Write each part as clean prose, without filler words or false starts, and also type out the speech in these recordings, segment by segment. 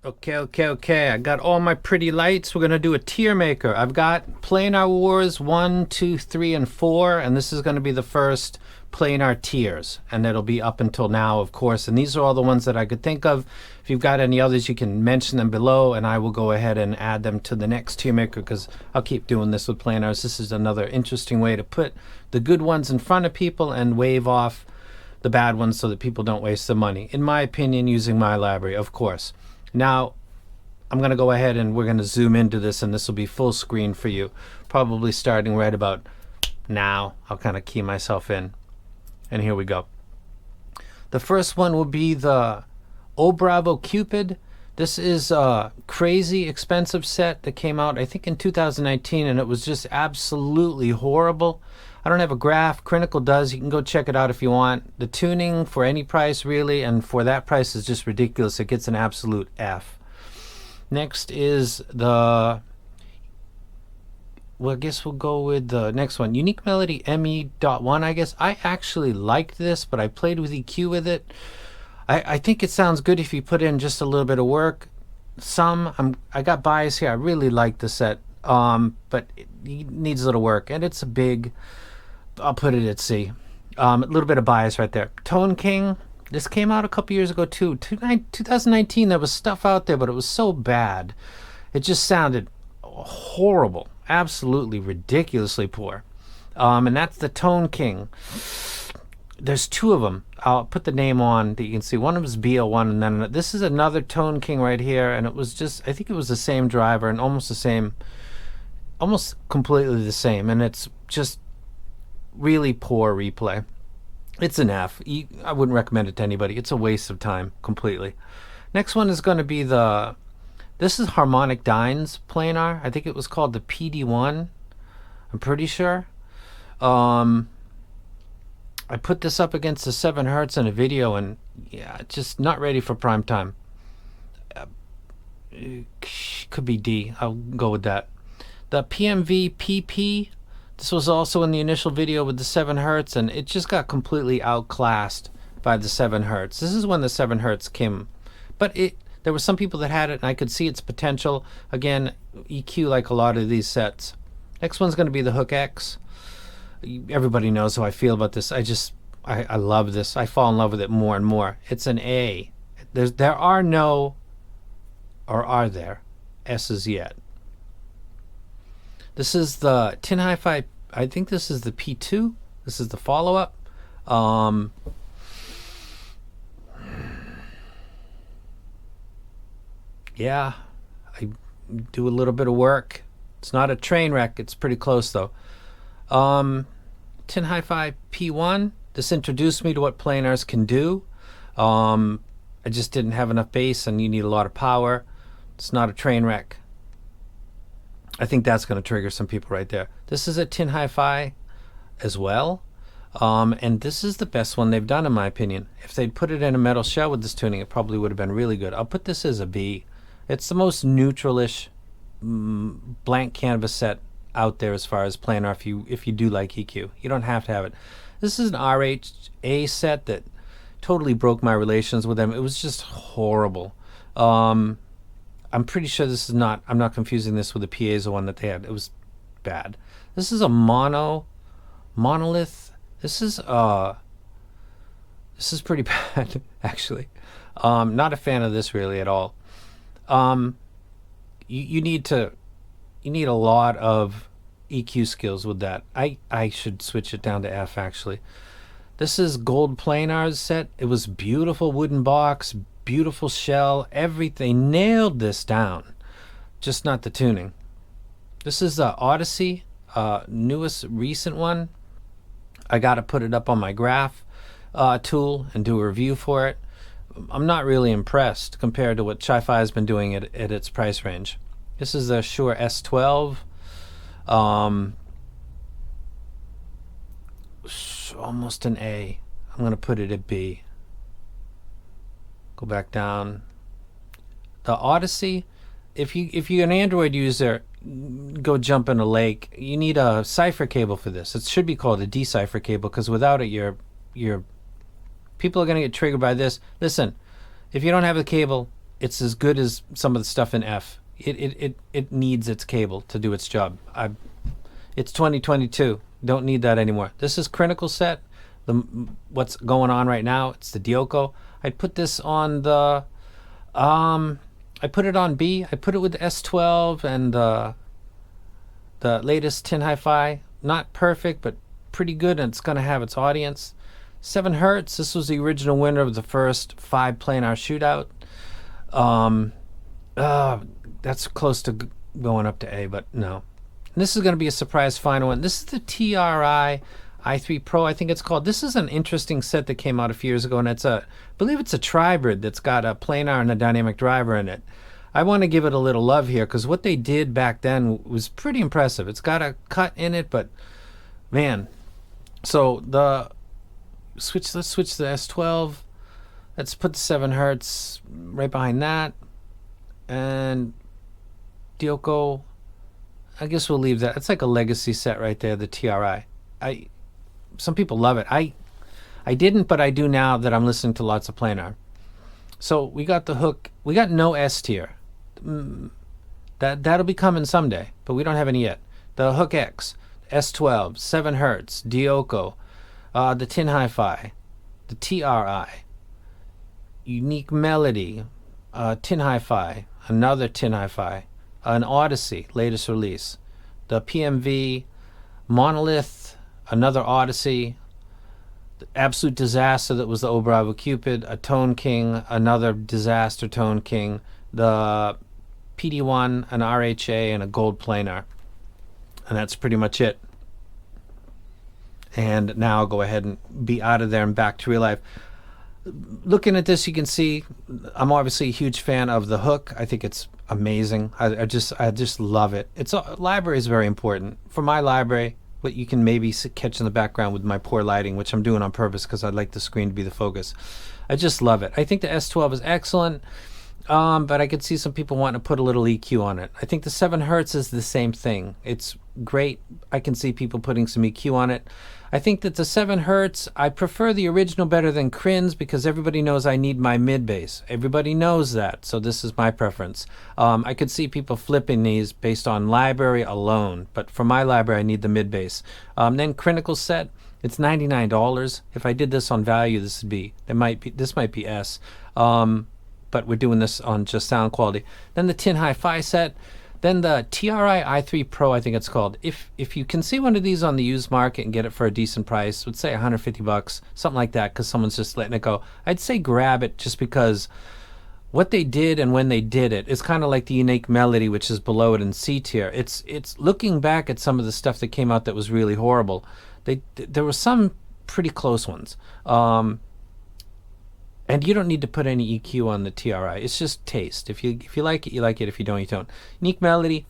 Okay. I got all my pretty lights. We're going to do a tier maker. I've got Planar Wars 1, 2, 3, and 4, and this is going to be the first Planar Tiers, and it'll be up until now, of course. And these are all the ones that I could think of. If you've got any others, you can mention them below, and I will go ahead and add them to the next tier maker, because I'll keep doing this with Planars. This is another interesting way to put the good ones in front of people and wave off the bad ones so that people don't waste the money. In my opinion, using my library, of course. Now, I'm going to go ahead and we're going to zoom into this, and this will be full screen for you, probably starting right about now. I'll kind of key myself in, and here we go. The first one will be the Obravo Cupid. This is a crazy expensive set that came out, I think, in 2019, and it was just absolutely horrible. I don't have a graph. Critical does. You can go check it out if you want. The tuning for any price, really, and for that price is just ridiculous. It gets an absolute F. Next is the, well, I guess we'll go with the next one. Unique Melody ME.1, I guess. I actually liked this, but I played with EQ with it. I think it sounds good if you put in just a little bit of work. I got bias here. I really like the set, but it needs a little work, and it's a big, I'll put it at C. A little bit of bias right there. Toneking. This came out a couple years ago too. 2019, there was stuff out there, but it was so bad. It just sounded horrible. Absolutely ridiculously poor. And that's the Toneking. There's two of them. I'll put the name on that you can see. One of them is BL1, and then this is another Toneking right here, and it was just, I think it was the same driver and almost the same, almost completely the same, and it's just really poor replay. It's an F. I wouldn't recommend it to anybody. It's a waste of time completely. Next one is going to be this is Harmonicdyne's Planar. I think it was called the PD.1. I'm pretty sure. I put this up against the 7 Hertz in a video, and yeah, just not ready for prime time. Could be D. I'll go with that. The PMV PP. This was also in the initial video with the 7 Hertz, and it just got completely outclassed by the 7 Hertz. This is when the 7 Hertz came, but there were some people that had it, and I could see its potential. Again, EQ like a lot of these sets. Next one's going to be the Hook X. Everybody knows how I feel about this. I love this. I fall in love with it more and more. It's an A. There are no, or are there, S's yet. This is the Tinhifi, I think this is the P2. This is the follow-up. Yeah, I do a little bit of work. It's not a train wreck. It's pretty close, though. Tinhifi P1. This introduced me to what planars can do. I just didn't have enough bass, and you need a lot of power. It's not a train wreck. I think that's going to trigger some people right there. This is a Tinhifi as well. And this is the best one they've done, in my opinion. If they'd put it in a metal shell with this tuning, it probably would have been really good. I'll put this as a B. It's the most neutral-ish blank canvas set out there as far as planar if you do like EQ. You don't have to have it. This is an RHA set that totally broke my relations with them. It was just horrible. I'm pretty sure this is not, I'm not confusing this with the Piezo one that they had. It was bad. This is a Monolith. This is pretty bad, actually. Not a fan of this really at all. You need a lot of EQ skills with that. I should switch it down to F, actually. This is Goldplanar's set. It was beautiful wooden box, beautiful shell, everything. Nailed this down, just not the tuning. This is the Audeze, newest recent one. I got to put it up on my graph tool and do a review for it. I'm not really impressed compared to what Chi-Fi has been doing at its price range. This is the Shuoer S12. Almost an A. I'm going to put it at B. Go back down. The Audeze, if you're an Android user, go jump in a lake. You need a cipher cable for this. It should be called a decipher cable, because without it, your people are going to get triggered by this. Listen, if you don't have the cable, it's as good as some of the stuff in F. It needs its cable to do its job. It's 2022. Don't need that anymore. This is Critical Set. What's going on right now? It's the Dioko. I put this on the I put it on B. I put it with the S12 and the latest Tinhifi. Not perfect, but pretty good, and it's going to have its audience. 7 hertz. This was the original winner of the first 5 planar shootout. That's close to going up to A, but no. And this is going to be a surprise final one. This is the TRI i3 Pro, I think it's called. This is an interesting set that came out a few years ago, and I believe it's a tribrid that's got a planar and a dynamic driver in it. I want to give it a little love here because what they did back then was pretty impressive. It's got a cut in it, but man. So let's switch the S12. Let's put the 7 hertz right behind that. And Dioko, I guess we'll leave that. It's like a legacy set right there, the TRI. Some people love it. I didn't, but I do now that I'm listening to lots of planar. So we got the Hook. We got no S tier. That'll be coming someday, but we don't have any yet. The Hook X, S12, 7 hertz, Dioko, the Tinhifi, the TRI, Unique Melody, Tinhifi, another Tinhifi, an Audeze, latest release, the PMV, Monolith, another Audeze, the absolute disaster that was the Obravo Cupid, a Toneking, another disaster Toneking, the Pt.1, an RHA, and a Goldplanar. And that's pretty much it. And now I'll go ahead and be out of there and back to real life. Looking at this, you can see I'm obviously a huge fan of the Hook. I think it's amazing. I just love it. Library is very important. For my library, what you can maybe catch in the background with my poor lighting, which I'm doing on purpose because I'd like the screen to be the focus. I just love it. I think the S12 is excellent. But I could see some people wanting to put a little EQ on it. I think the 7 hertz is the same thing. It's great. I can see people putting some EQ on it. I think that the 7 hertz, I prefer the original better than Crin's because everybody knows I need my mid bass. Everybody knows that, so this is my preference. I could see people flipping these based on library alone, but for my library, I need the mid bass. Then Critical Set, it's $99. If I did this on value, this might be S. But we're doing this on just sound quality. Then the Tinhifi set, then the TRI i3 Pro, I think it's called. If you can see one of these on the used market and get it for a decent price, let's say $150, something like that, because someone's just letting it go, I'd say grab it just because what they did and when they did it is kind of like the Unique Melody, which is below it in C tier. It's looking back at some of the stuff that came out that was really horrible. There were some pretty close ones. And you don't need to put any EQ on the TRI. It's just taste. If you like it, you like it. If you don't, you don't. Unique Melody,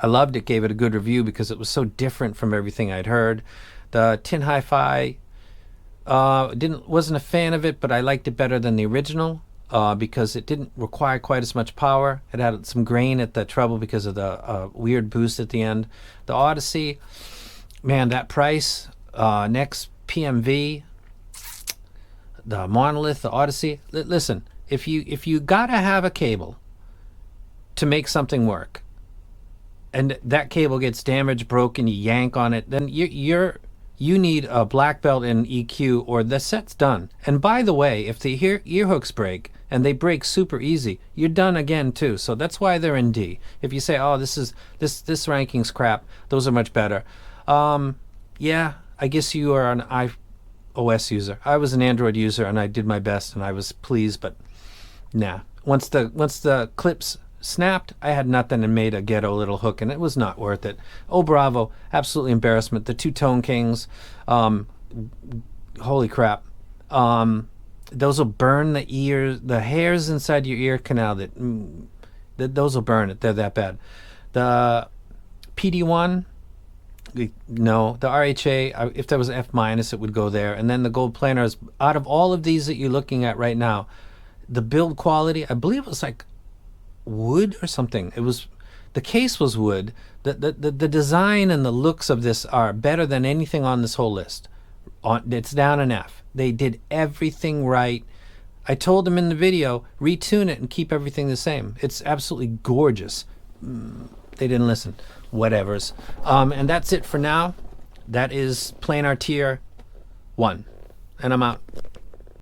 I loved it. Gave it a good review because it was so different from everything I'd heard. The Tinhifi, wasn't a fan of it, but I liked it better than the original because it didn't require quite as much power. It had some grain at the treble because of the weird boost at the end. The Audeze, man, that price. Next, PMV. The Monolith, the Audeze. Listen, if you gotta have a cable to make something work, and that cable gets damaged, broken, you yank on it, then you need a black belt in EQ, or the set's done. And by the way, if the ear hooks break, and they break super easy, you're done again too. So that's why they're in D. If you say, oh, this ranking's crap, those are much better. Yeah, I guess you are an iOS user. I was an Android user and I did my best and I was pleased, but nah. Once the clips snapped, I had nothing and made a ghetto little hook, and it was not worth it. Obravo, absolutely embarrassment. The 2 Tonekings, holy crap. Those will burn the ears, the hairs inside your ear canal. Those will burn it. They're that bad. The Pt.1, no. The RHA, if there was an F-, it would go there. And then the Goldplanars, out of all of these that you're looking at right now, the build quality, I believe it was like wood or something. The case was wood. The design and the looks of this are better than anything on this whole list. It's down an F. They did everything right. I told them in the video, retune it and keep everything the same. It's absolutely gorgeous. They didn't listen. Whatevers. And that's it for now. That is Planar Tier 1. And I'm out.